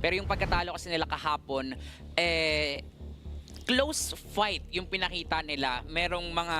Pero yung pagkatalo kasi nila kahapon, close fight yung pinakita nila. Merong mga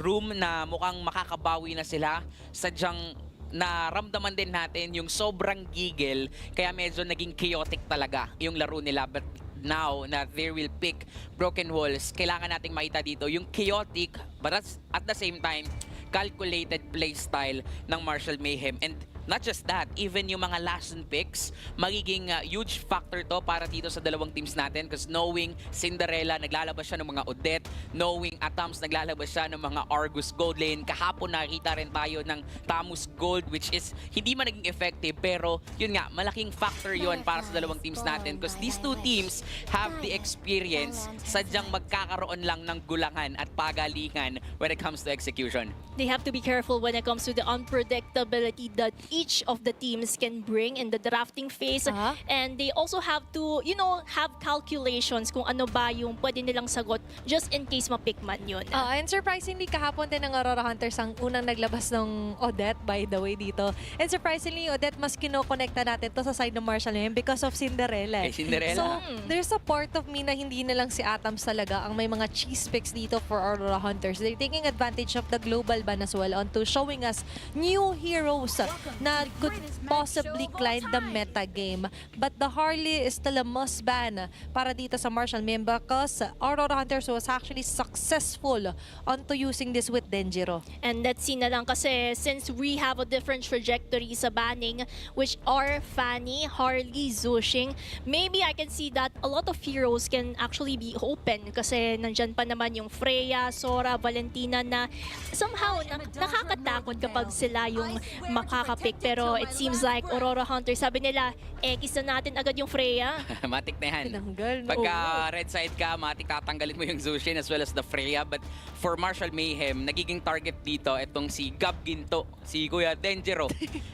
room na mukhang makakabawi na sila. Sadyang naramdaman din natin yung sobrang gigil, kaya medyo naging chaotic talaga yung laro nila. But now na they will pick Broken Walls, kailangan nating makita dito yung chaotic but at the same time calculated playstyle ng Marshall Mayhem. And not just that, even yung mga last picks, magiging huge factor to para dito sa dalawang teams natin, because knowing Cinderella, naglalabas siya ng mga Odette, knowing Atams, naglalabas siya ng mga Argus Gold Lane. Kahapon nakita rin tayo ng Tamus Gold, which is hindi man naging effective, pero yun nga, malaking factor yun para sa dalawang teams natin, because these two teams have the experience, sadyang magkakaroon lang ng gulangan at pagalingan when it comes to execution. They have to be careful when it comes to the unpredictability that each of the teams can bring in the drafting phase. And they also have to, you know, have calculations kung ano ba yung pwede nilang sagot just in case ma-pick man yun. And surprisingly, kahapon din ng Aurora Hunters ang unang naglabas ng Odette, by the way, dito. And surprisingly, Odette, mas kinokonekta natin to sa side ng Marshall Mayhem because of Cinderella. Cinderella. So, there's a part of me na hindi na lang si Atams talaga ang may mga cheese picks dito for Aurora Hunters. They're taking advantage of the global ban as well onto showing us new heroes na could possibly climb the meta game. But the Harley is still a must ban para dito sa Marshall Mayhem because Aurora Hunters was actually successful onto using this with Denjiro. And let's see na lang kasi since we have a different trajectory sa banning, which are Fanny, Harley, Zushing, maybe I can see that a lot of heroes can actually be open kasi nandyan pa naman yung Freya, Sora, Valentina na somehow nakakatakot kapag sila yung makakapick. Pero it seems like Aurora Hunters, sabi nila, X na natin agad yung Freya. Matik na yan. Tinanggal, no? Pagka red side ka, matik tatanggalin mo yung Zushin as well as the Freya. But for Marshall Mayhem, nagiging target dito itong si Gab Ginto, si Kuya Denjiro.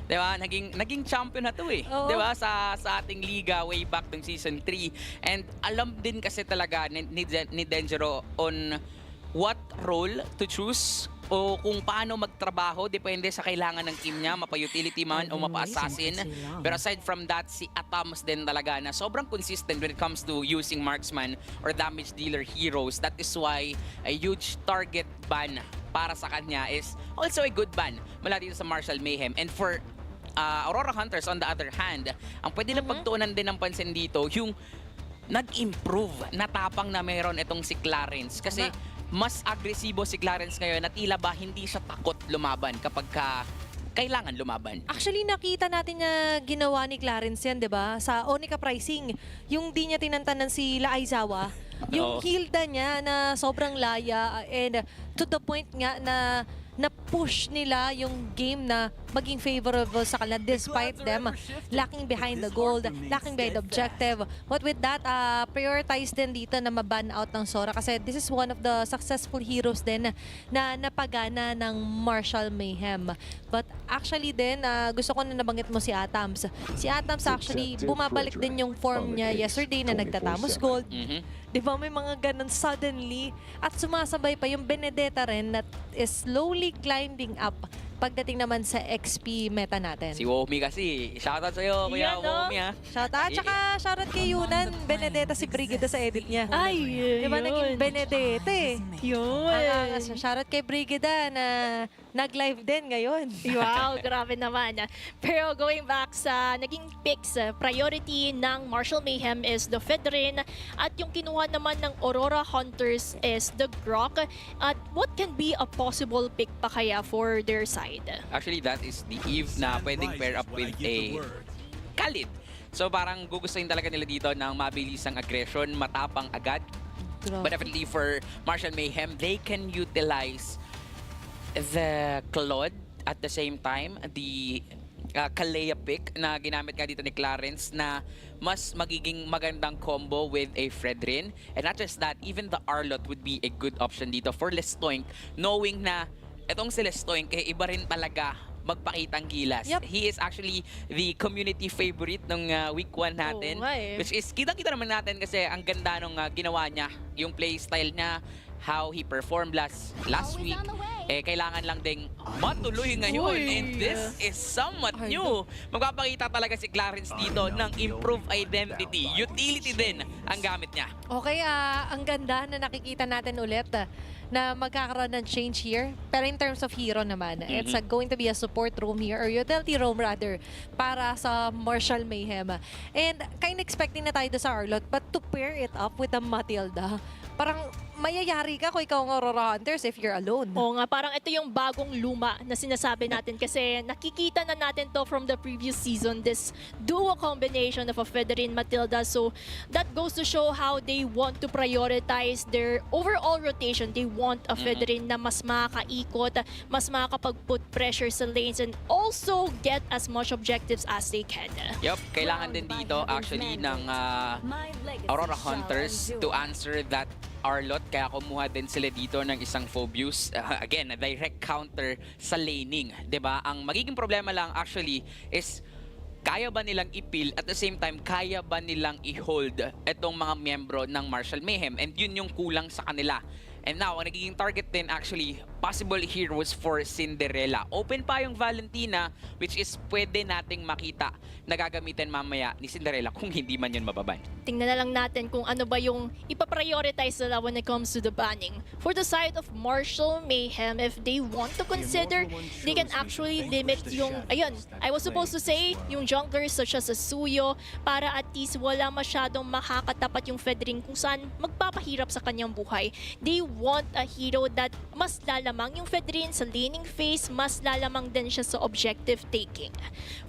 Diba? Naging champion na to eh. Diba? Sa ating liga way back ng season 3. And alam din kasi talaga ni Denjiro on what role to choose o kung paano magtrabaho, depende sa kailangan ng team niya, mapa-utility man o mapa-assassin. Pero aside from that, si Atams din talaga na sobrang consistent when it comes to using marksman or damage dealer heroes. That is why a huge target ban para sa kanya is also a good ban mula dito sa Marshall Mayhem. And for Aurora Hunters, on the other hand, ang pwede lang pagtuunan din ng pansin dito, yung nag-improve na tapang na meron itong si Clarence. Kasi mas agresibo si Clarence ngayon na tila ba hindi siya takot lumaban kapag kailangan lumaban. Actually, nakita natin na ginawa ni Clarence yan, di ba? Sa Onika Pricing, yung di niya tinantanan si Aizawa, yung Hilda niya na sobrang laya and to the point nga na na-push nila yung game na maging favorable sa kanila despite them lacking behind the gold, lacking behind the objective. But with that, prioritize din dito na maban out ng Sora kasi this is one of the successful heroes din na napagana ng Marshall Mayhem. But actually din, gusto ko na nabanggit mo si Atams. Si Atams actually, bumabalik din yung form niya yesterday na nagtatamos gold. Di ba may mga ganun suddenly? At sumasabay pa yung Benedetta rin that is slowly climbing up pagdating naman sa XP meta natin. Si Womi kasi, shoutout sa'yo, Kuya Womi ha. Shoutout, tsaka shoutout kay Yunan, Benedetta si Brigida sa edit niya. Ay, Di ba naging Benedetta eh? Yun. Shoutout kay Brigida na nag-live din ngayon. Wow, grabe naman. Pero going back sa naging picks, priority ng Marshall Mayhem is the Fedrin at yung kinuha naman ng Aurora Hunters is the Grok. At what can be a possible pick pa kaya for their side? Actually, that is the Eve na pwedeng pair up with a Khalid. So parang gugustuhin talaga nila dito ng mabilisang aggression, matapang agad. But definitely for Marshall Mayhem, they can utilize the Claude at the same time, the Kalea pick na ginamit nga dito ni Clarence na mas magiging magandang combo with a Fredrin. And not just that, even the Arlot would be a good option dito for Lestoink, knowing na etong si Lestoink, iba rin talaga magpakitang gilas. He is actually the community favorite ng week 1 natin. Which is, kitang-kita naman natin kasi ang ganda nung ginawa niya, yung playstyle niya. how he performed last week. Kailangan lang ding matuloy ngayon. Uy. And this is somewhat new. Magpapakita talaga si Clarence dito ng improved identity. Utility din ang gamit niya. Okay, ang ganda na nakikita natin ulit na magkakaroon ng change here. Pero in terms of hero naman, it's going to be a support roam here, or utility roam rather, para sa Martial Mayhem. And kind of expecting na tayo doon sa Arlot, but to pair it up with a Matilda, parang mayayari ka kung ikaw ang Aurora Hunters if you're alone. Oo nga, parang ito yung bagong luma na sinasabi natin kasi nakikita na natin to from the previous season, this duo combination of a Federin Matilda. So that goes to show how they want to prioritize their overall rotation. They want a Federin na mas makakaikot, mas makakapag-put pressure sa lanes, and also get as much objectives as they can. Yup, kailangan din dito actually ng Aurora Hunters to answer that Arlot, kaya kumuha din sila dito ng isang Phobius. Again, a direct counter sa laning, 'di ba? Ang magiging problema lang actually is kaya ba nilang ipil at the same time kaya ba nilang i-hold itong mga miyembro ng Martial Mayhem, and yun yung kulang sa kanila. And now, ang nagiging target din actually, possible heroes for Cinderella. Open pa yung Valentina, which is pwede nating makita na gagamitin mamaya ni Cinderella kung hindi man yun mababan. Tingnan na lang natin kung ano ba yung ipaprioritize nila when it comes to the banning. For the side of Martial Mayhem, if they want to consider, they can actually limit yung, ayun, I was supposed to say, yung junglers such as Suyo, para at least wala masyadong makakatapat yung Federin kung saan magpapahirap sa kanyang buhay. They want a hero that mas lalamang yung Federin sa laning phase, mas lalamang din siya sa objective taking.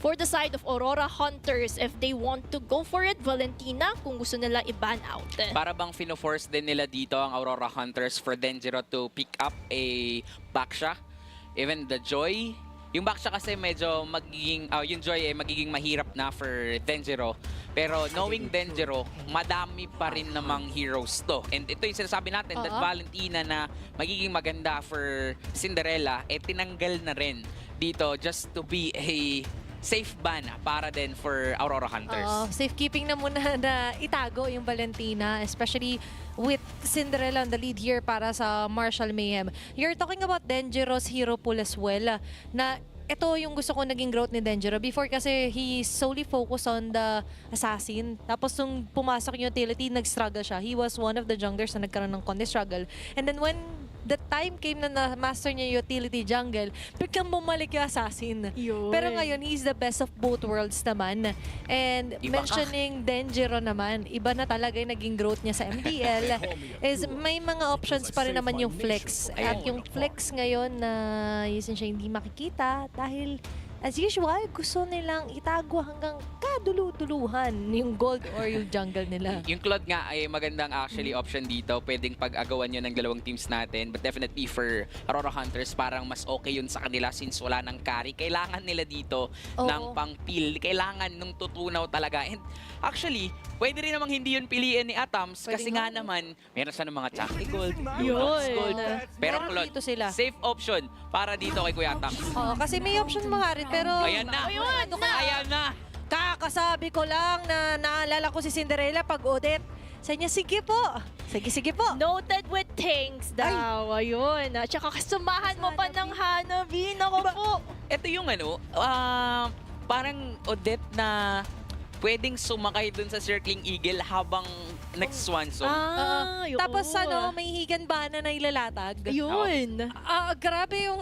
For the side of Aurora Hunters, if they want to go for it, Valentina, kung gusto nila i-ban out. Para bang fino-force din nila dito ang Aurora Hunters for Denjiro to pick up a Baksha. Even the Joy. Yung Baksha kasi medyo magiging, yung Joy magiging mahirap na for Denjiro. Pero knowing Denjiro, madami pa rin namang heroes to. And ito yung sinasabi natin, that Valentina na magiging maganda for Cinderella, tinanggal na rin dito just to be a safe ban para din for Aurora Hunters. Safekeeping na muna na itago yung Valentina, especially with Cinderella on the lead here para sa Martial Mayhem. You're talking about Dangerous hero pool as well, na ito yung gusto ko naging growth ni Denjiro. Before kasi he solely focused on the assassin. Tapos nung pumasok yung utility, nag-struggle siya. He was one of the junglers na nagkaroon ng konti struggle. And then when the time came na na-master niya yung utility jungle, biglang bumalik yung assassin. Yun. Pero ngayon, he's the best of both worlds naman. And Iba mentioning Denjiro naman, iba na talaga yung naging growth niya sa MDL, is may mga options pa rin naman yung flex. At yung flex ngayon na siya hindi makikita dahil as usual, gusto nilang itago hanggang kadulu-duluhan yung gold or yung jungle nila. Yung Claude nga ay magandang actually option dito. Pwedeng pag-agawan yun ng dalawang teams natin. But definitely for Aurora Hunters, parang mas okay yun sa kanila since wala ng carry. Kailangan nila dito ng pang-peel. Kailangan nung tutunaw talaga. And actually, pwede rin namang hindi yun piliin ni Atams kasi nga naman, meron siya ng mga Chakti Gold, Lunox Gold. Pero Claude, dito sila. safe option para dito kay Kuya Atams. Oo, kasi may option mga rin, pero Ayan na! Ayan na! kakasabi ko lang na naalala ko si Cinderella pag Odette. Sa niya, sige po. Sige po. Noted with thanks daw. Ayun. At saka kasamahan mo pa ng Hanabi. Naku po. Ito yung parang Odette na pwedeng sumakay dun sa Circling Eagle habang nag-swanson. Yun. Tapos may higan bana na ilalatag. Yun. Grabe yung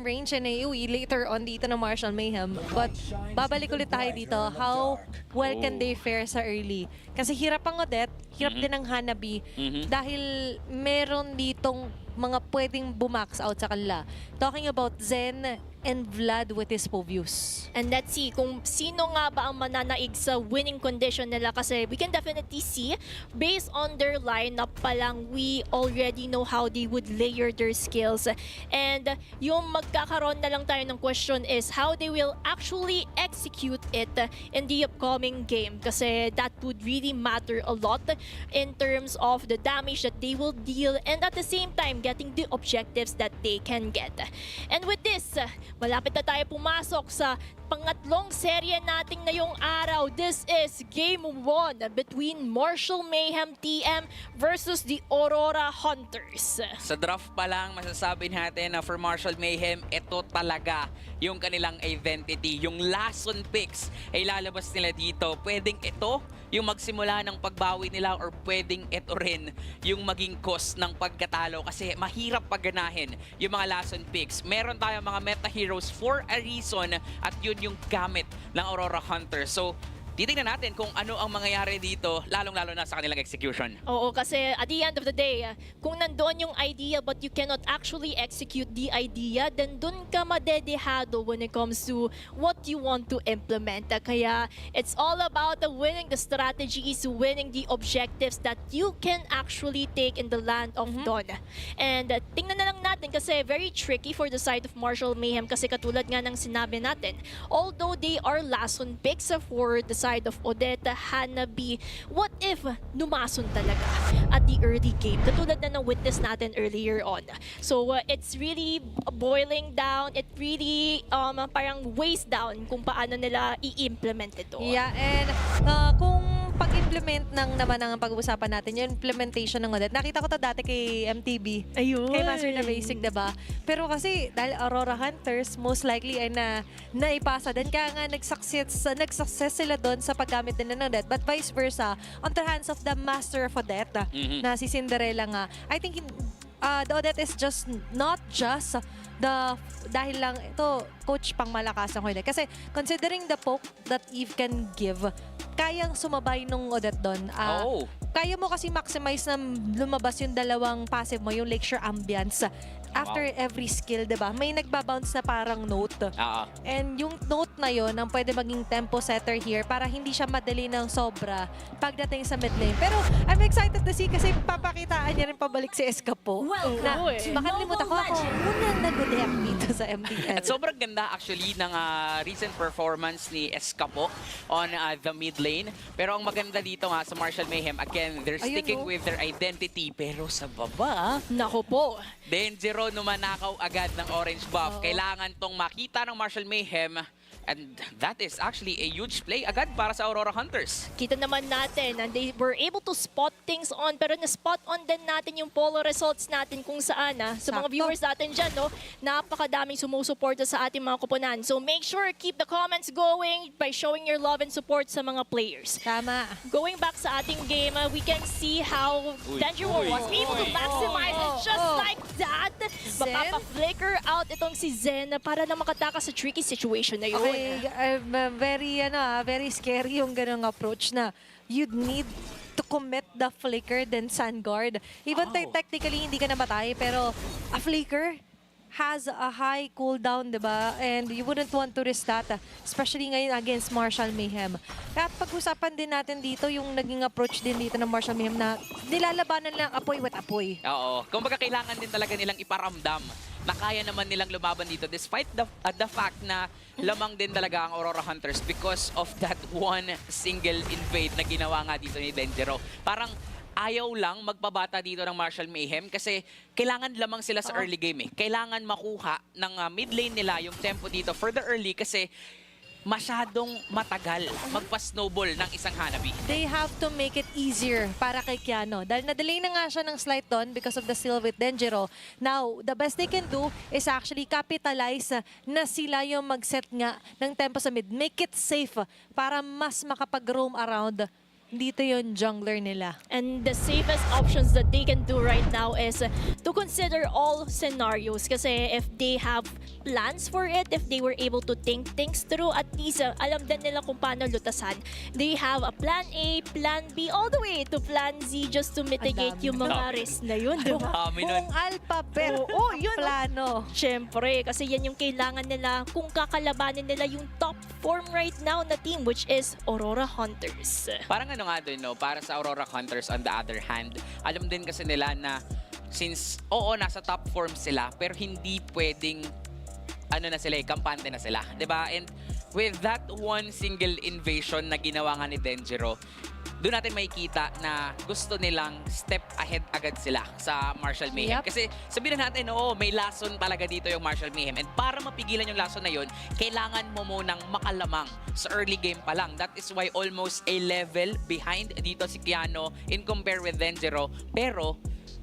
range and AoE later on dito ng Martial Mayhem. But babalik ulit tayo dito. How well can they fare sa early? Kasi hirap ang Odette, hirap din ang Hanabi. Dahil meron ditong mga pwedeng bumax out sa kanila. Talking about Zen and Vlad with his Phobius. And let's see kung sino nga ba ang mananaig sa winning condition nila kasi we can definitely see based on their lineup pa lang, we already know how they would layer their skills. And yung magkakaroon na lang tayo ng question is how they will actually execute it in the upcoming game kasi that would really matter a lot in terms of the damage that they will deal and at the same time getting the objectives that they can get. And with this, this, malapit na tayo pumasok sa pangatlong serye nating ngayong araw. This is Game 1 between Martial Mayhem TM versus the Aurora Hunters. Sa draft pa lang, masasabi natin na for Martial Mayhem, ito talaga yung kanilang identity. Yung last on picks ay lalabas nila dito. Pwedeng ito yung magsimula ng pagbawi nila or pwedeng ito rin yung maging cost ng pagkatalo kasi mahirap pagganahin yung mga last on picks. Meron tayong mga meta heroes for a reason at yun yung gamit ng Aurora Hunters. So, titingnan natin kung ano ang mangyayari dito, lalong-lalo na sa kanilang execution. Oo, kasi at the end of the day, kung nandoon yung idea but you cannot actually execute the idea, then dun ka madedehado when it comes to what you want to implement. Kaya it's all about winning the strategies, winning the objectives that you can actually take in the land of Dawn. And tingnan na lang natin kasi very tricky for the side of Martial Mayhem kasi katulad nga ng sinabi natin, although they are last on picks for the side of Odetta, Hanabi, what if numason talaga at the early game? Katulad na witness natin earlier on. So it's really boiling down, it really parang weighs down kung paano nila i-implement ito. Yeah, and kung pag-implement ng naman ang pag-uusapan natin, yung implementation ng Odette. Nakita ko to dati kay MTB. Ayun. Kay Master na Basic, diba? Pero kasi, dahil Aurora Hunters, most likely ay naipasa din. Kaya nga, nag-success sila doon sa paggamit nila ng Odette. But vice versa, on the hands of the Master of Odette, na si Cinderella nga, I think the Odette is just not just dahil lang ito coach pang malakas ng Odette. Kasi considering the poke that Eve can give, kayang sumabay nung Odette doon. Kaya mo kasi maximize na lumabas yung dalawang passive mo, yung Lakeshore Ambience. After every skill, diba? May nagbabounce na parang note. And yung note na yon ang pwede maging tempo setter here para hindi siya madali ng sobra pagdating sa mid lane. Pero I'm excited to see kasi papakitaan niya rin pabalik si Escapo. Na baka nalimutan ko ako unang nag-deck dito sa MDL. At sobrang ganda actually ng recent performance ni Escapo on the mid lane. Pero ang maganda dito nga sa Martial Mayhem, again, they're sticking with their identity. Pero sa baba, nako po. Dangerous numanakaw agad ng orange buff. Kailangan tong makita ng Martial Mayhem and that is actually a huge play agad para sa Aurora Hunters. Kita naman natin na they were able to spot things on pero na-spot on din natin yung polo results natin kung saan sa mga viewers natin dyan, no? Napakadaming sumusuporta sa ating mga kupunan. So make sure keep the comments going by showing your love and support sa mga players. Tama. Going back sa ating game, we can see how Dangerous was able to maximize it just like that. Mapapa-flicker out itong si Zen para na makatakas sa tricky situation na yun. Very scary yung ganung approach na you'd need to commit the flicker then sun guard. Even technically hindi ka namatay pero a flicker has a high cooldown, diba? And you wouldn't want to risk that, especially ngayon against Martial Mayhem. At pag-usapan din natin dito yung naging approach din dito ng Martial Mayhem na nilalabanan lang apoy with apoy. Oo. Kumbaga kailangan din talaga nilang iparamdam na kaya naman nilang lumaban dito despite the fact na lamang din talaga ang Aurora Hunters because of that one single invade na ginawa nga dito ni Dengero. Parang ayaw lang magpabata dito ng Martial Mayhem kasi kailangan lamang sila sa early game eh. Kailangan makuha ng mid lane nila yung tempo dito for the early kasi masyadong matagal magpa-snowball ng isang Hanabi. They have to make it easier para kay Kiano. Dahil na-delay na nga siya ng slight doon because of the steal with Dengero. Now, the best they can do is actually capitalize na sila yung mag-set nga ng tempo sa mid. Make it safe para mas makapag-roam around dito yung jungler nila. And the safest options that they can do right now is to consider all scenarios. Kasi if they have plans for it, if they were able to think things through, at least alam din nila kung paano lutasan. They have a plan A, plan B, all the way to plan Z just to mitigate yung mga risk na yun. Diba? Kung alphabet, yun, plano. Siyempre, kasi yan yung kailangan nila kung kakalabanin nila yung top form right now na team, which is Aurora Hunters. Parang ano nga doon, no? Para sa Aurora Hunters on the other hand, alam din kasi nila na since, nasa top form sila, pero hindi pwedeng, kampante na sila. Diba? And with that one single invasion na ginawa nga ni Dengero, doon natin makikita na gusto nilang step ahead agad sila sa Martial Mayhem. Yep. Kasi sabihin na natin, oo, may lason talaga dito yung Martial Mayhem. And para mapigilan yung lason na yun, kailangan mo munang makalamang sa early game pa lang. That is why almost a level behind dito si Keanu in compare with Denjiro. Pero,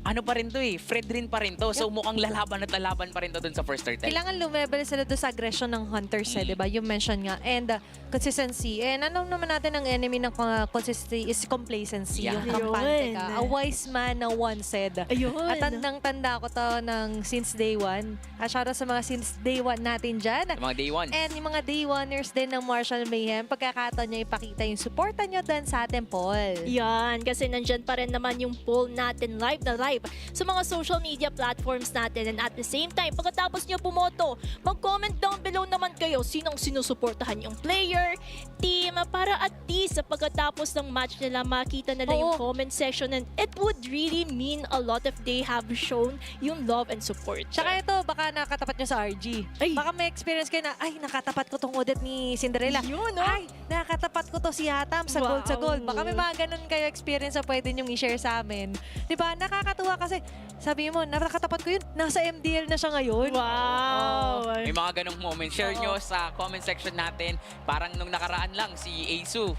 ano pa rin to Fred rin pa rin to. So mukhang lalaban at lalaban pa rin to dun sa first turtle. Kailangan lumevel sila doon sa aggression ng hunters, di ba? You mentioned nga. And consistency. And ano naman natin ang enemy ng consistency is complacency. Yeah. Yung kampante ka. Ayun. A wise man na once said. Ayun. At tandang-tanda ko to ng since day one. At shoutout sa mga since day one natin dyan. Sa mga day ones. And yung mga day oneers din ng Martial Mayhem, pagkakataon niya ipakita yung supporta nyo dun sa ating poll. Yan, kasi nandyan pa rin naman yung poll natin live na live sa mga social media platforms natin. And at the same time, pagkatapos nyo pumoto, mag-comment down below naman kayo sinong sinusuportahan yung player, team, para at least sa pagkatapos ng match nila, makita nila yung comment section. And it would really mean a lot if they have shown yung love and support. Tsaka ito, baka nakatapat nyo sa RG. Ay. Baka may experience kayo na, ay, nakatapat ko tong audit ni Cinderella. Yun, no? Ay, nakatapat ko to si Hatam sa gold sa gold. Baka may mga ganun kayo experience na pwede nyo i-share sa amin. Diba? Nakakatuwa kasi, sabi mo, nakatapat ko yun, nasa MDL na siya ngayon. Wow! May mga ganong moments. Share nyo sa comment section natin. Parang nung nakaraan lang, si Asu,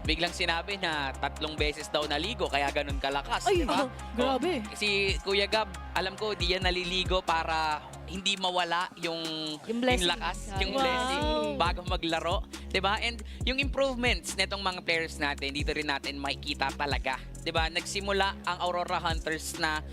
biglang sinabi na 3 beses daw naligo, kaya ganun kalakas. Ay, diba? grabe. Si Kuya Gab, alam ko, di yan naliligo para hindi mawala yung blessing. lakas, yung Wow. blessing bago maglaro. Diba? And yung improvements netong mga players natin, dito rin natin makikita talaga. Diba? Nagsimula ang Aurora Hunters na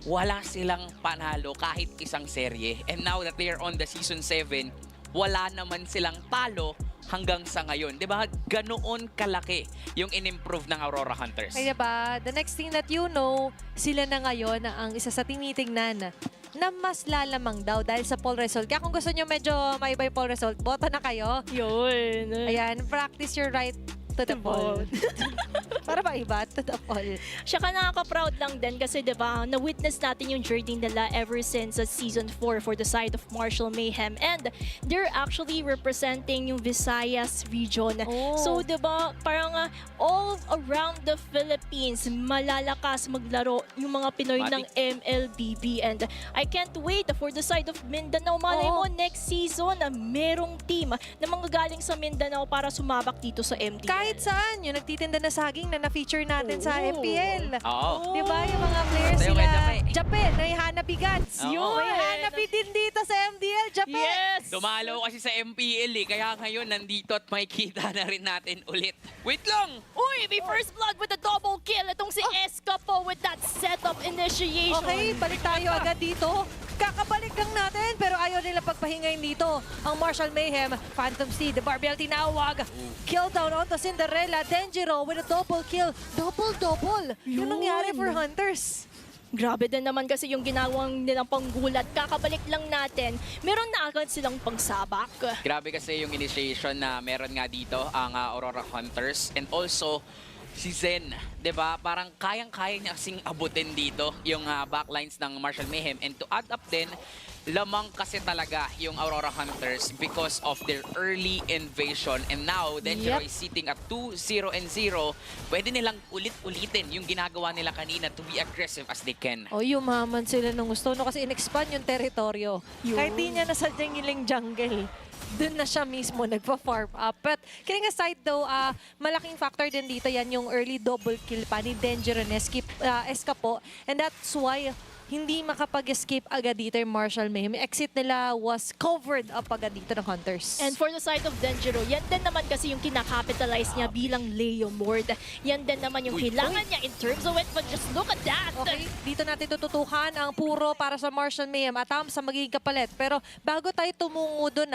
wala silang panalo kahit isang serye. And now that they are on the Season 7, wala naman silang talo hanggang sa ngayon. Diba? Ganoon kalaki yung in-improve ng Aurora Hunters. Kaya ba, the next thing that you know, sila na ngayon na ang isa sa tinitingnan na mas lalamang daw dahil sa poll result. Kaya kung gusto nyo medyo maiba yung poll result, boto na kayo. Yun. Ayan, practice your right to the poll. Para ba iba? To the poll. Siyaka nakaka-proud lang din kasi 'di ba, na-witness natin yung journey nila ever since season 4 for the side of Martial Mayhem, and they're actually representing yung Visayas region. Oh. So 'di ba, parang all around the Philippines malalakas maglaro yung mga Pinoy ng MLBB, and I can't wait for the side of Mindanao. Malay mo next season merong team na mga galing sa Mindanao para sumabak dito sa MDL. Kahit saan, yung nagtitinda na saging na na-feature natin sa Oo. MPL. Oo. Di ba? Yung mga players Tayo sila. kay Jape. Jape, may Hanabi Gods. Oo. May Hanabi din dito sa MDL, Jape. Yes! Dumalaw kasi sa MPL kaya ngayon nandito at makikita na rin natin ulit. Wait lang! Uy, may first blood with a double kill. Itong si Eska po with that setup initiation. Okay, balik tayo agad dito. Kakabalik lang natin, pero ayaw nila pagpahingayin dito. Ang Martial Mayhem, Phantom Steed, Barbell tinawag. Kill down onto Cinderella, Denjiro with a double kill. Double-double. Yun Yun. nangyari for Hunters. Grabe din naman kasi yung ginawang nilang panggulat. Kakabalik lang natin, meron na agad silang pangsabak. Grabe kasi yung initiation na meron nga dito ang Aurora Hunters, and also si Zen, 'di ba? Parang kayang-kaya niya kasing abutin dito yung backlines ng Martial Mayhem, and to add up din, lamang kasi talaga yung Aurora Hunters because of their early invasion, and now Denjiro is sitting at 2-0-0. Pwede nilang ulit-ulitin yung ginagawa nila kanina to be aggressive as they can. O, yumaman sila nung gusto. No? Kasi in-expand yung teritoryo. Yun. Kahit di niya nasadyang ilang jungle, dun na siya mismo nagpa-farm up. But kidding aside though, malaking factor din dito yan yung early double kill pa ni Denjiro and Eska po. And that's why hindi makapag-escape agad dito yung Martial Mayhem. Exit nila was covered up agad dito ng Hunters. And for the side of Denjiro, yan din naman kasi yung kinakapitalize niya bilang Leo Mord. Yan din naman yung kailangan niya in terms of it, but just look at that! Okay, dito natin tututukan ang puro para sa Martial Mayhem at sa magiging kapalit. Pero bago tayo tumungo doon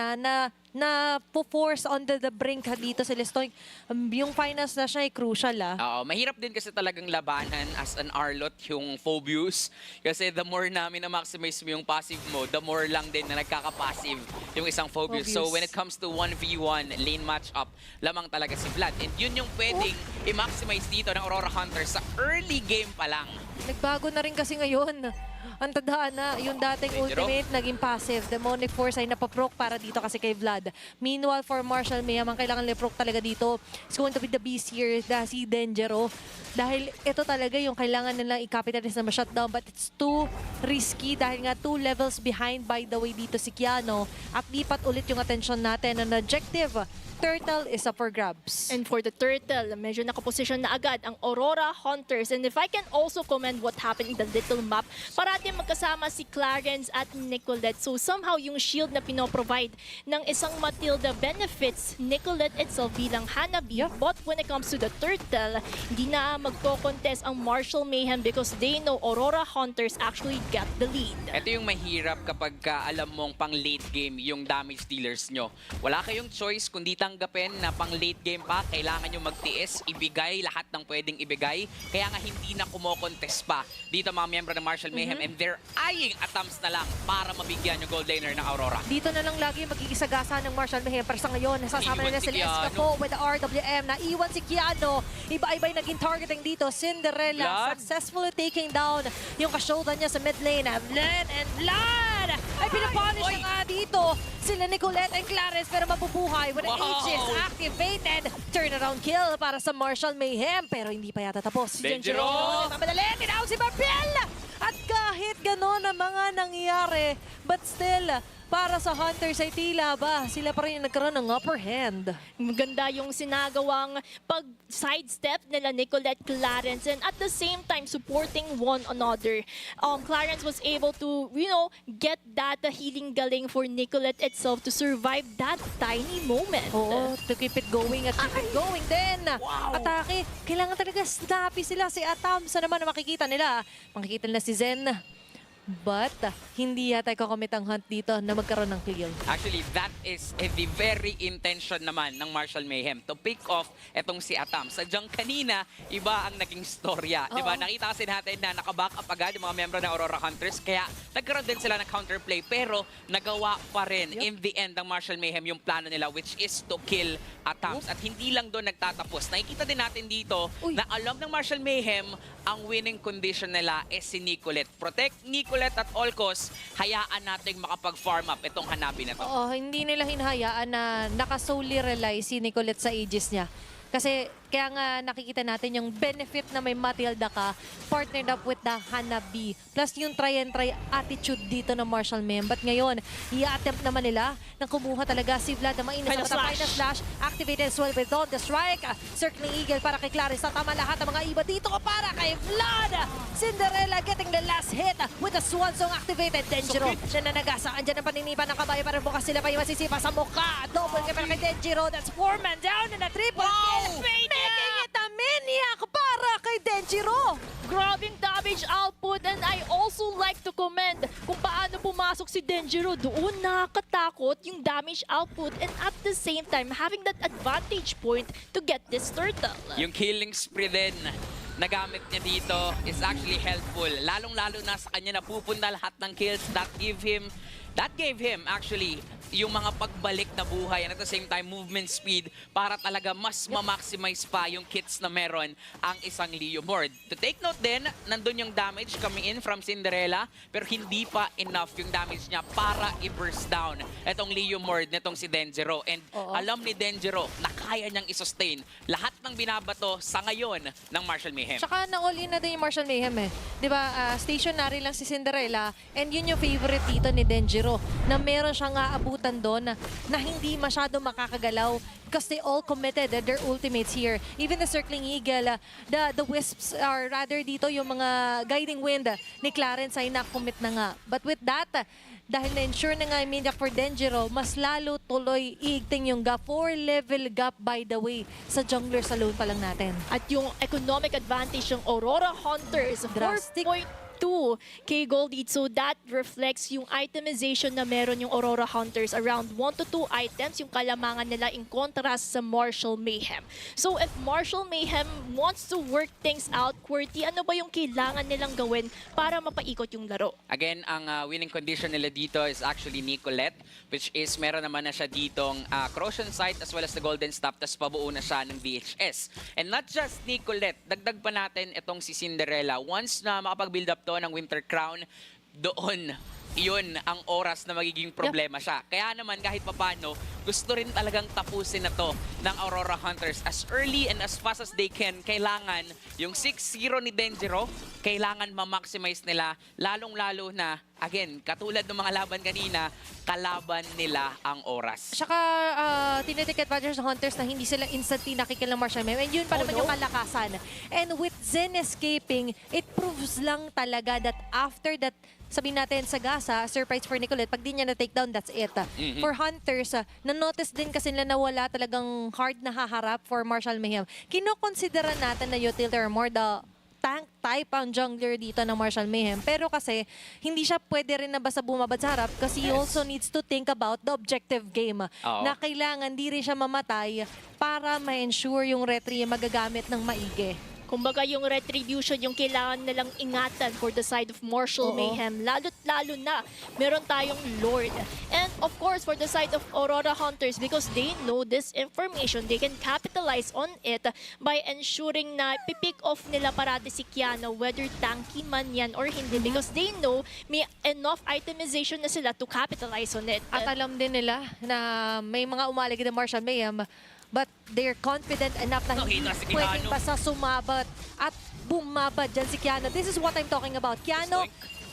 na po-force on the brink dito si Listoy, yung finals na siya ay crucial Oo, mahirap din kasi talagang labanan as an Arlot yung Phobius. Kasi the more namin na-maximize mo yung passive mo, the more lang din na nagkaka-passive yung isang Phobius. So when it comes to 1v1 lane matchup, lamang talaga si Vlad. And yun yung pwedeng i-maximize dito ng Aurora Hunters sa early game pa lang. Nagbago na rin kasi ngayon Ang tadhana, yung dating ultimate naging passive. Demonic Force ay napaproc para dito kasi kay Vlad. Meanwhile, for Marshall Mayhem, ang kailangan leproc talaga dito is going to be the beast here, si Dangero. Dahil ito talaga yung kailangan nilang i-capitalize na ma-shutdown, but it's too risky dahil nga 2 levels behind by the way dito si Kiano. At lipat ulit yung attention natin. Ang objective, Turtle is up for grabs. And for the Turtle, medyo nakaposisyon na agad ang Aurora Hunters. And if I can also comment what happened in the little map, parati magkasama si Clarence at Nicolette. So somehow yung shield na pinoprovide ng isang Matilda benefits Nicolette itself bilang Hanabi. But when it comes to the Turtle, hindi na magko-contest ang Marshall Mayhem because they know Aurora Hunters actually got the lead. Ito yung mahirap kapag alam mong pang late game yung damage dealers nyo. Wala kayong choice kundi tanggapin na pang late game pa, kailangan nyo magtiis, ibigay lahat ng pwedeng ibigay. Kaya nga hindi na kumokontest pa dito mga miyembro ng Marshall Mayhem and they're eyeing attempts na lang para mabigyan yung gold laner ng Aurora. Dito na lang lagi magkikisagasa ng Marshall Mayhem. Pero sa ngayon, nasasama Iwan nila si sila Kiano. Escapo with the RWM. Naiwan si Kiano. Iba-iba'y naging targeting dito. Cinderella Vlad. successfully taking down yung kashoulder niya sa mid lane. Vlad and Vlad! Ay, pinapunish Oy! na nga dito sila Nicolette and Clarence pero mabubuhay when the Wow! H is activated. Turnaround kill para sa Marshall Mayhem pero hindi pa yata tapos. Dangero! Mamadali, tinawag si Marpiel! At kahit gano'n ang mga nangyari, but still, para sa Hunters ay tila ba, sila pa rin yung nagkaroon ng upper hand. Maganda yung sinagawang pag-sidestep nila Nicolette, Clarence, and at the same time supporting one another. Clarence was able to, get that healing galing for Nicolette itself to survive that tiny moment. Oo, to keep it going at keep it going din. Wow. Atake, kailangan talaga snappy sila. Si Atam, sa naman na makikita nila. Makikita nila si Zen. But hindi yata ikakomit ang hunt dito na magkaroon ng kill. Actually, that is the very intention naman ng Marshall Mayhem to pick off etong si Atam. Sadyang kanina, iba ang naging storya. Diba? Nakita kasi natin na nakaback up agad yung mga membro ng Aurora Hunters. Kaya nagkaroon din sila ng counterplay. Pero nagawa pa rin in the end ng Marshall Mayhem yung plano nila which is to kill Atams. At hindi lang doon nagtatapos. Nakikita din natin dito na alam ng Marshall Mayhem ang winning condition nila is si Nicolette. Protect Nicolette at all costs, hayaan nating makapag-farm up itong Hanabi na to. Oo, hindi nila hinahayaan na naka-solely rely si Nicolette sa aegis niya. Kasi kaya nga nakikita natin yung benefit na may Matilda ka partnered up with the Hanabi. Plus yung try and try attitude dito ng Marshall Mayhem. But ngayon, i-attempt naman nila na kumuha talaga si Vlad na mainit sa mata. Final slash activated as well with Dawn the Strike. Circling Eagle para kay Clarence. Tatama lahat ng mga iba dito para kay Vlad. Cinderella getting the last hit with the Swan Song activated. Dangero siya na nagasa. Andyan ang paninipan ng kabayo para bukas sila pa yung masisipa sa mukha. Double kill para kay Dangero. That's 4 man down and a triple kill. Making it a maniac para kay Dangero. Grabing damage output, and I also like to commend kung paano pumasok si Dangero doon. Nakakatakot yung damage output and at the same time having that advantage point to get this turtle. Yung killing spree din na gamit niya dito is actually helpful. Lalong-lalo na sa kanya napupunta lahat ng kills that gave him actually yung mga pagbalik na buhay and at the same time movement speed para talaga mas ma-maximize pa yung kits na meron ang isang Leo Mord. To take note din, nandun yung damage coming in from Cinderella pero hindi pa enough yung damage niya para i-burst down itong Leo Mord nitong si Dangero. And alam ni Dangero na kaya niyang i-sustain lahat ng binabato sa ngayon ng Marshall Mayhem. Tsaka na-all in na din yung Marshall Mayhem eh. Diba, stationary lang si Cinderella and yun yung favorite dito ni Dangero na meron siyang aabutan doon na hindi masyado makakagalaw because they all committed their ultimates here. Even the Circling Eagle, the Wisps are rather dito yung mga guiding wind ni Clarence ay na-commit na nga. But with that, dahil na-ensure na nga yung Maniac for Dangero, mas lalo tuloy iigting yung gap. 4-level gap by the way sa junglers alone pa lang natin. At yung economic advantage ng Aurora Hunters, Drastic. 4.2k gold each. So that reflects yung itemization na meron yung Aurora Hunters. Around 1 to 2 items yung kalamangan nila in contrast sa Marshall Mayhem. So if Marshall Mayhem wants to work things out, QWERTY, ano ba yung kailangan nilang gawin para mapaikot yung laro? Again, ang winning condition nila dito is actually Nicolette, which is meron naman na siya ditong Corrosion Sight as well as the Golden Staff, tas pabuo na siya ng VHS. And not just Nicolette, dagdag pa natin itong si Cinderella. Once na makapag-build up to ng Winter Crown, doon, yun ang oras na magiging problema siya. Kaya naman kahit papano, gusto rin talagang tapusin na to ng Aurora Hunters as early and as fast as they can. Kailangan yung 6-0 ni Denjiro, kailangan ma-maximize nila, lalong-lalo na, again, katulad ng mga laban kanina, kalaban nila ang oras. Tsaka, tinitake advantage ng Hunters na hindi sila instantly nakikill ng Marshall Mayhem. And yun pa naman yung kalakasan. And with Zen escaping, it proves lang talaga that after that, sabihin natin sa Gaza, surprise for Nicolette, pag di niya na-takedown, that's it. For Hunters, na-notice din kasi nila na wala talagang hard na haharap for Marshall Mayhem. Kinokonsidera natin na utility or more the tank type ang jungler dito ng Marshall Mayhem. Pero kasi, hindi siya pwede rin na basta bumabad sa harap kasi he also needs to think about the objective game. Na kailangan di rin siya mamatay para ma-ensure yung retry magagamit ng maigi. Kumbaga yung retribution, yung kailangan nilang ingatan for the side of Marshall Mayhem. Lalo't-lalo na, meron tayong Lord. And of course, for the side of Aurora Hunters, because they know this information, they can capitalize on it by ensuring na pipick off nila parati si Kiana, whether tanky man yan or hindi, because they know may enough itemization na sila to capitalize on it. At alam din nila na may mga umalig ng Marshall Mayhem, but they're confident enough na hindi Nakita si pwedeng Keanu. basta sumabat at bumabad dyan si Keanu. This is what I'm talking about. Keanu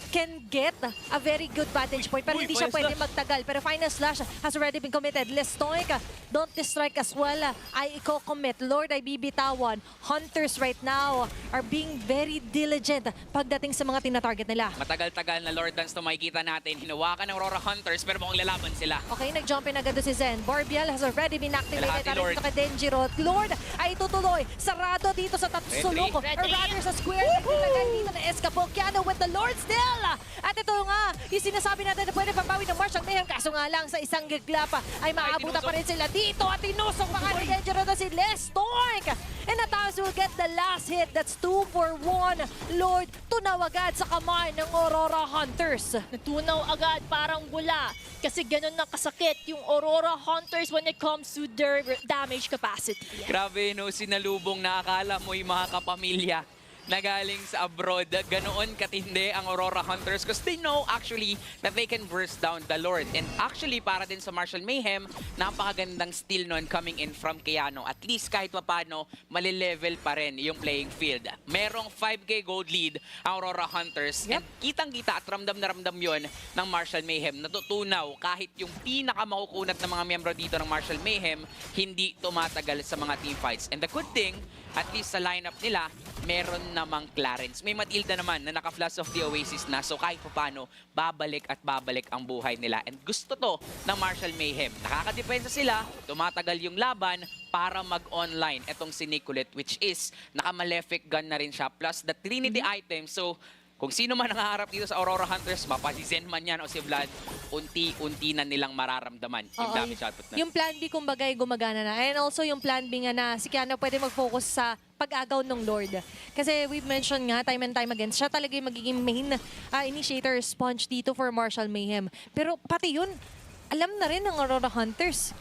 can get a very good vantage point, pero hindi siya pwede magtagal. Pero final slash has already been committed. Lestoic, don't distrike as well. I commit. Lord, ay bibitawan. Hunters right now are being very diligent pagdating sa mga tina-target nila. Matagal-tagal na Lord Dance to makikita natin. Hinawakan ng Aurora Hunters pero mukhang lalaban sila. Okay, nag-jump in agad doon si Zen. Barbiel has already been activated. Kalahati, Para Lord. dito kay Denjiro. Lord ay tutuloy. Sarado dito sa Tatsulok. Or Retry. rather sa square. Nagtagay dito na Escapo. Keanu with the Lord still. At ito nga, yung sinasabi natin na pwede pagbawi ng Marshall Mayhem. Kaso nga lang sa isang giglapa ay maabutan pa rin sila dito. At tinusok pa nga ni Denjiro na si Lestoic. And Natas will get the last hit. That's 2 for 1. Lord, tunaw agad sa kamay ng Aurora Hunters. Natunaw agad, parang bula. Kasi ganun na kasakit yung Aurora Hunters when it comes to their damage capacity. Grabe, no, sinalubong na akala mo yung mga kapamilya na galing sa abroad. Ganoon katindi ang Aurora Hunters because they know actually that they can burst down the Lord. And actually, para din sa Marshall Mayhem, napakagandang steal nun coming in from Keanu. At least kahit papano, malilevel pa rin yung playing field. Merong 5K gold lead ang Aurora Hunters. And kitang-kita at ramdam na ramdam yun ng Marshall Mayhem. Natutunaw kahit yung pinakamakukunat na mga miyembro dito ng Marshall Mayhem, hindi tumatagal sa mga teamfights. And the good thing, at least sa lineup nila, meron namang Clarence. May Matilda naman na naka-Flash of the Oasis na. So kahit paano, babalik at babalik ang buhay nila. And gusto to ng Marshall Mayhem. Nakakadepensa sila, tumatagal yung laban para mag-online. Etong si Nicolette, which is naka-malefic gun na rin siya. Plus the Trinity item. So kung sino man nangaharap dito sa Aurora Hunters, mapa si Zen man yan o si Vlad, unti-unti na nilang mararamdaman yung damage output na. Yung plan B kumbaga ay gumagana na. And also yung plan B nga na si Keanu pwede mag-focus sa pag-agaw ng Lord. Kasi we've mentioned nga time and time again, siya talaga yung magiging main initiator sponge dito for Marshall Mayhem. Pero pati yun, alam na rin ng Aurora Hunters.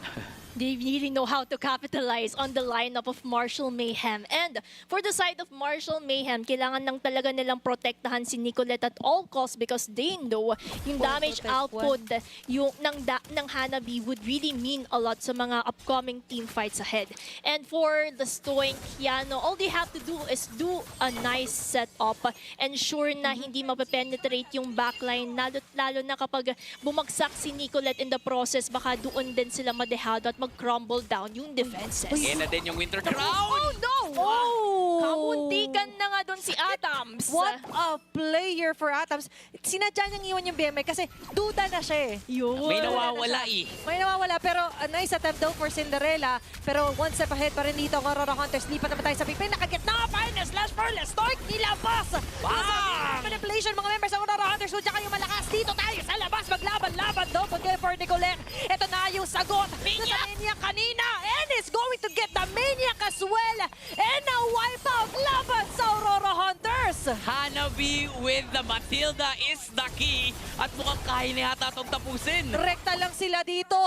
They really know how to capitalize on the lineup of Marshall Mayhem. And for the side of Marshall Mayhem, kailangan lang talaga nilang protektahan si Nicolette at all costs because they know yung damage output yung ng Hanabi would really mean a lot sa mga upcoming team fights ahead. And for the Stoic Keanu, all they have to do is do a nice setup, ensure na hindi mapapenetrate yung backline, lalo na kapag bumagsak si Nicolette in the process, baka doon din sila madehado at mag-crumble down yung defenses. Yan na din yung Winter Crown! Oh no! Oh! Kamuntikan na nga doon si Adams. What a player for Atoms. Sinadya niyang iwan yung BMI kasi duda na siya eh. Yun. May nawawala eh. May nawawala pero nice attempt daw for Cinderella. Pero one step ahead pa rin dito ang Aurora Hunters. Lipat naman tayo sa pick. Nakagit na final slash for Lestoic. Nilabas! Bang! Manipulation mga members ng Aurora Hunters. Kung tsaka yung malakas dito tayo sa labas. Maglaban-laban daw pag for Nicolette. Ito na yung sagot. Sa Maniac kanina. And is going to get the Maniac as well. And a wipeout laban sa Aurora Hunters. Hanabi with the Matilda is the key. At mukhang kaya na yata itong tapusin. Rekta lang sila dito.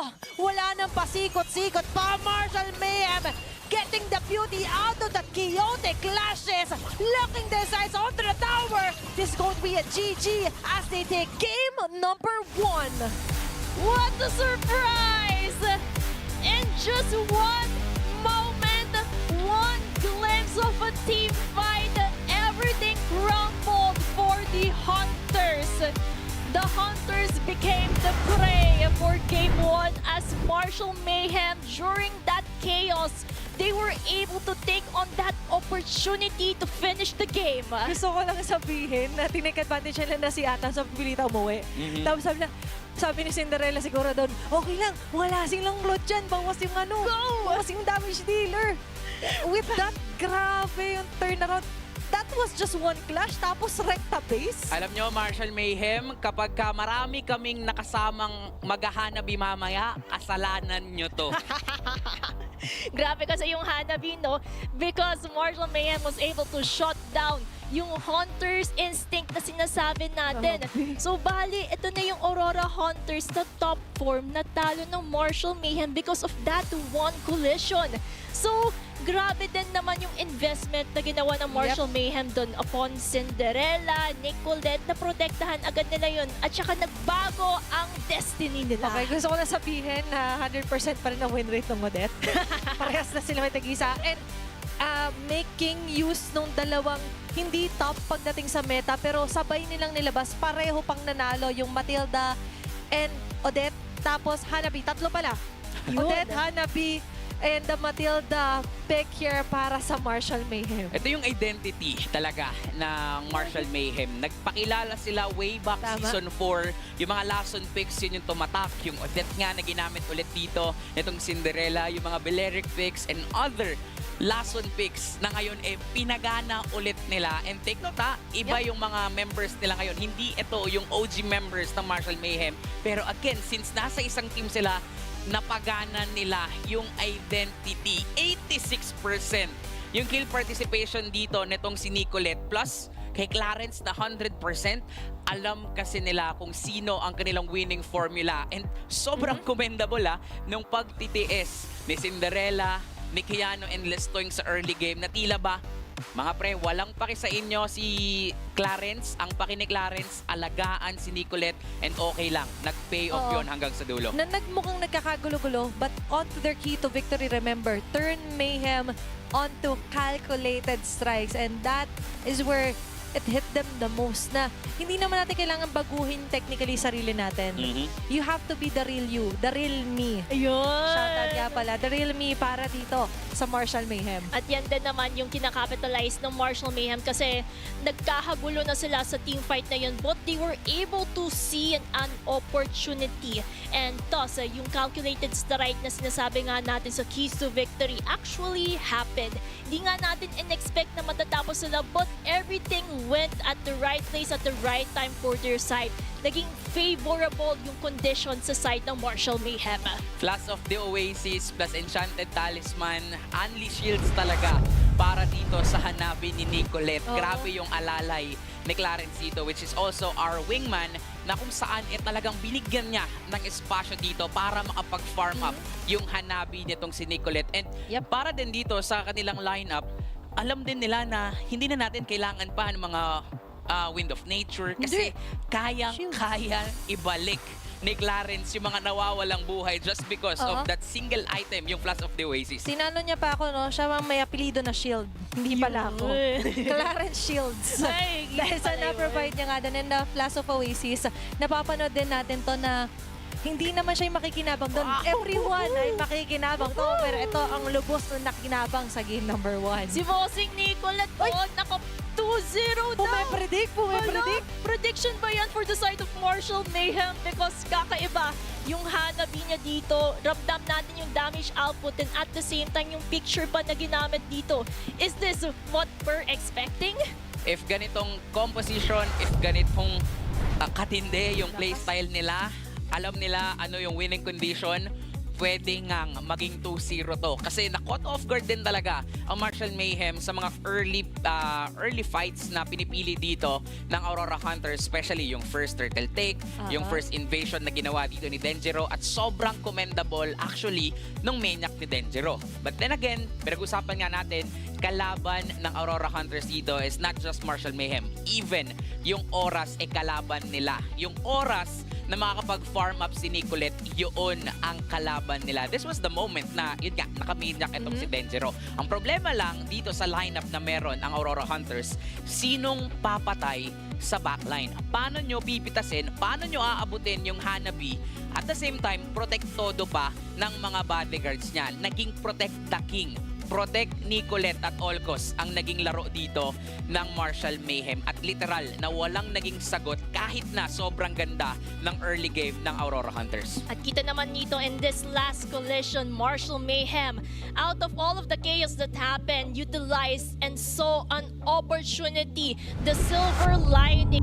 Wala nang pasikot-sikot pa. Marshall Mayhem getting the beauty out of the chaotic clashes, locking their sights onto the tower. This is going to be a GG as they take game number 1. What a surprise! In just one moment, one glimpse of a team fight, everything crumbled for the Hunters. The Hunters became the prey for Game 1 as Marshall Mayhem, during that chaos, they were able to take on that opportunity to finish the game. Gusto ko lang sabihin na tinake advantage nila na si Atan sa pipilita umuwi. Tapos sabi ni Cinderella siguro doon, okay lang, wala silang load dyan, bawas yung bawas yung damage dealer. With that, grabe yung turnaround. That was just one clash, tapos recta base. Alam nyo, Marshall Mayhem, kapag marami kaming nakasamang maghahanabi mamaya, kasalanan nyo to. Grabe kasi yung Hanabi, no? Because Marshall Mayhem was able to shut down yung Hunter's instinct na sinasabi natin. So, bali, ito na yung Aurora Hunters na top form na talo ng Marshall Mayhem because of that one collision. So, grabe din naman yung investment na ginawa ng Marshall Mayhem doon upon Cinderella, Nicolette, na protektahan agad nila yun. At saka nagbago ang destiny nila. Okay, gusto ko na sabihin na 100% pa rin ang win rate ng Odette. Parehas na sila may tag-isa. And making use nung dalawang hindi top pagdating sa meta, pero sabay nilang nilabas, pareho pang nanalo yung Matilda and Odette. Tapos Hanabi, tatlo pala. Odette, Hanabi, and the Matilda pick here para sa Marshall Mayhem. Ito yung identity talaga ng Marshall Mayhem. Nagpakilala sila way back Season 4. Yung mga Lason picks, yun yung tumatak. Yung Odette nga na ginamit ulit dito. Itong Cinderella, yung mga Balearic picks and other Lason picks na ngayon pinagana ulit nila. And take note iba yung mga members nila ngayon. Hindi ito yung OG members ng Marshall Mayhem. Pero again, since nasa isang team sila, napagana nila yung identity. 86% yung kill participation dito netong si Nicolette plus kay Clarence na 100%. Alam kasi nila kung sino ang kanilang winning formula and sobrang commendable nung pagtitiis ni Cinderella, ni Keanu and Lestoing sa early game na tila ba mga pre, walang paki sa inyo si Clarence. Ang paki ni Clarence, alagaan si Nicolette and okay lang. Nag-pay off yun hanggang sa dulo. Na nagmukhang nagkakagulo-gulo, but onto their key to victory, remember, turn Mayhem onto calculated strikes. And that is where it hit them the most na hindi naman natin kailangan baguhin technically sarili natin. You have to be the real you, the real me. Ayun! Shoutout nga pala, the real me para dito sa Marshall Mayhem. At yan din naman yung kinakapitalize ng Marshall Mayhem kasi nagkahagulo na sila sa team fight na yun but they were able to see an opportunity. And thus, yung calculated strike na sinasabi nga natin sa keys to victory actually happened. Hindi nga natin in-expect na matatapos sila but everything went at the right place at the right time for their side. Naging favorable yung condition sa side ng Marshall Mayhem. Flash of the Oasis plus Enchanted Talisman, Unleash Shields talaga para dito sa Hanabi ni Nicolette. Grabe yung alalay ni Clarence dito which is also our wingman na kung saan talagang binigyan niya ng espasyo dito para makapag-farm up yung Hanabi nitong si Nicolette. And para din dito sa kanilang lineup, alam din nila na hindi na natin kailangan pa ng mga Wind of Nature kasi kayang-kaya ibalik ni Clarence yung mga nawawalang buhay just because of that single item, yung Flash of the Oasis. Tinalo niya pa ako, no? Siya mang may apelido na Shield. Hindi pala ako. Clarence Shields. Ay, dahil sa na-provide niya nga doon in the Flash of Oasis, napapanood din natin to na hindi naman siya yung makikinabang doon. Everyone ay makikinabang to. Pero ito ang lubos na nakinabang sa game number 1. Si Bossing Nicolette doon, naka 2-0 daw. Pumipredict. Prediction ba yan for the side of Marshall Mayhem? Because kakaiba yung Hanabi niya dito. Ramdam natin yung damage output and at the same time yung picture pa na ginamit dito. Is this what we're expecting? If ganitong composition, if ganitong katindi yung playstyle nila, alam nila ano yung winning condition, pwede ngang maging 2-0 to. Kasi na-caught off guard din talaga ang Martial Mayhem sa mga early fights na pinipili dito ng Aurora Hunters, especially yung first turtle take, yung first invasion na ginawa dito ni Denjiro, at sobrang commendable actually nung maniac ni Denjiro. But then again, pinag-usapan nga natin, kalaban ng Aurora Hunters dito is not just Martial Mayhem. Even yung oras ay kalaban nila. Yung oras na makakapag-farm up si Nicolette, yun ang kalaban nila. This was the moment na, yun nga, nakamaniac itong si Denjiro. Ang problema lang dito sa lineup na meron ang Aurora Hunters, sinong papatay sa backline? Paano nyo pipitasin? Paano nyo aabutin yung Hanabi? At the same time, protect todo pa ng mga bodyguards niya. Naging protect the king. Protect Nicolette at all costs ang naging laro dito ng Martial Mayhem. At literal na walang naging sagot kahit na sobrang ganda ng early game ng Aurora Hunters. At kita naman nito in this last collision, Martial Mayhem, out of all of the chaos that happened, utilized and saw an opportunity, the silver lining.